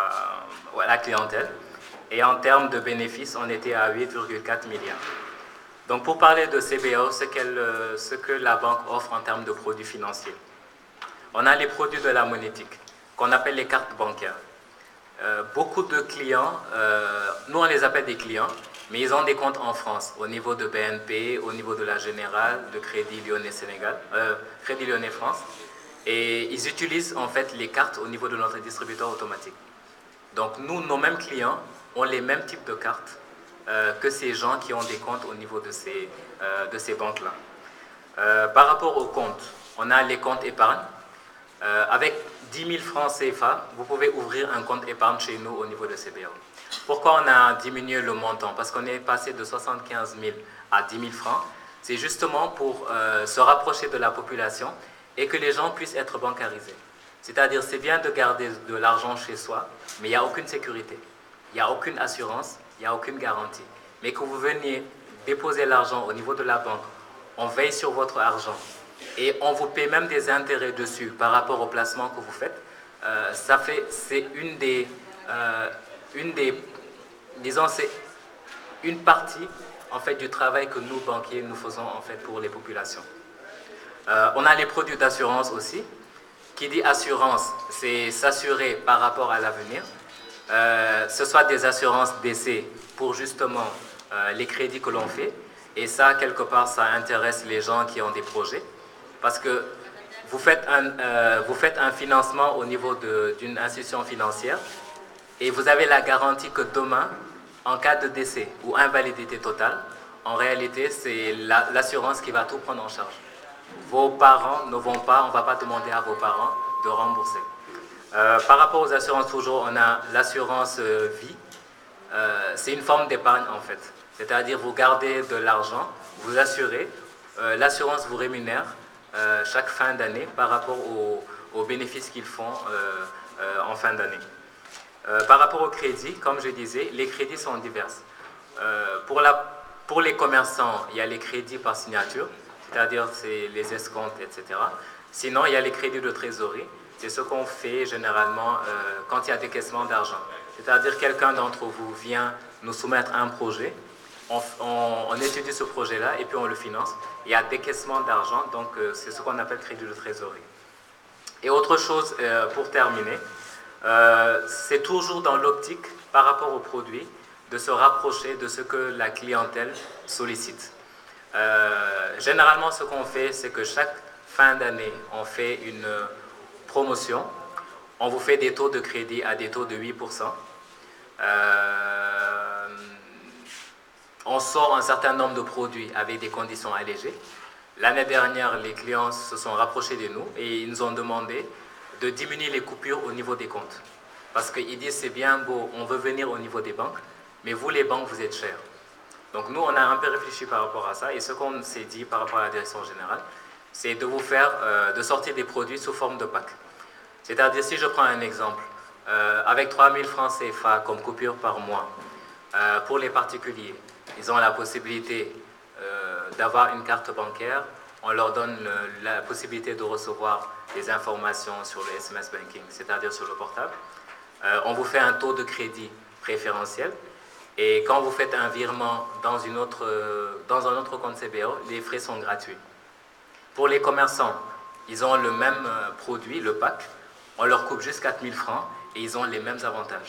à la clientèle. Et en termes de bénéfices, on était à 8,4 milliards. Donc pour parler de CBAO, ce que la banque offre en termes de produits financiers. On a les produits de la monétique, qu'on appelle les cartes bancaires. Beaucoup de clients, nous on les appelle des clients, mais ils ont des comptes en France, au niveau de BNP, au niveau de la Générale, de Crédit Lyonnais Crédit Lyonnais France. Et ils utilisent en fait les cartes au niveau de notre distributeur automatique. Donc nous, nos mêmes clients ont les mêmes types de cartes que ces gens qui ont des comptes au niveau de ces banques-là. Par rapport aux comptes, on a les comptes épargne. Avec 10 000 francs CFA, vous pouvez ouvrir un compte épargne chez nous au niveau de CBAO. Pourquoi on a diminué le montant? Parce qu'on est passé de 75 000 à 10 000 francs. C'est justement pour se rapprocher de la population et que les gens puissent être bancarisés. C'est-à-dire, c'est bien de garder de l'argent chez soi, mais il n'y a aucune sécurité, il n'y a aucune assurance, il n'y a aucune garantie. Mais que vous veniez déposer l'argent au niveau de la banque, on veille sur votre argent et on vous paie même des intérêts dessus par rapport au placement que vous faites, c'est une partie en fait du travail que nous banquiers nous faisons en fait pour les populations. On a les produits d'assurance aussi. Qui dit assurance, c'est s'assurer par rapport à l'avenir. Ce soit des assurances décès pour justement les crédits que l'on fait. Et ça, quelque part, ça intéresse les gens qui ont des projets. Parce que vous faites un financement au niveau d'une institution financière et vous avez la garantie que demain, en cas de décès ou invalidité totale, en réalité, c'est l'assurance qui va tout prendre en charge. Vos parents ne vont pas, on ne va pas demander à vos parents de rembourser. Par rapport aux assurances, toujours, on a l'assurance vie. C'est une forme d'épargne en fait. C'est-à-dire vous gardez de l'argent, vous assurez, l'assurance vous rémunère chaque fin d'année par rapport aux bénéfices qu'ils font en fin d'année. Par rapport au crédit, comme je disais, les crédits sont divers. Pour les commerçants, il y a les crédits par signature, c'est-à-dire c'est les escomptes, etc. Sinon, il y a les crédits de trésorerie. C'est ce qu'on fait généralement quand il y a décaissement d'argent. C'est-à-dire quelqu'un d'entre vous vient nous soumettre un projet, on étudie ce projet-là et puis on le finance. Il y a décaissement d'argent, donc c'est ce qu'on appelle crédit de trésorerie. Et autre chose pour terminer, c'est toujours dans l'optique par rapport au produit de se rapprocher de ce que la clientèle sollicite. Généralement, ce qu'on fait, c'est que chaque fin d'année, on fait une promotion. On vous fait des taux de crédit à des taux de 8%. On sort un certain nombre de produits avec des conditions allégées. L'année dernière, les clients se sont rapprochés de nous et ils nous ont demandé de diminuer les coupures au niveau des comptes. Parce qu'ils disent, c'est bien beau, on veut venir au niveau des banques, mais vous, les banques, vous êtes chers. Donc nous, on a un peu réfléchi par rapport à ça et ce qu'on s'est dit par rapport à la direction générale, c'est de vous faire, de sortir des produits sous forme de pack. C'est-à-dire, si je prends un exemple, avec 3 000 francs CFA comme coupure par mois, pour les particuliers, ils ont la possibilité d'avoir une carte bancaire, on leur donne la possibilité de recevoir des informations sur le SMS banking, c'est-à-dire sur le portable. On vous fait un taux de crédit préférentiel. Et quand vous faites un virement dans un autre compte CBAO, les frais sont gratuits. Pour les commerçants, ils ont le même produit, le pack. On leur coupe juste 4 000 francs et ils ont les mêmes avantages.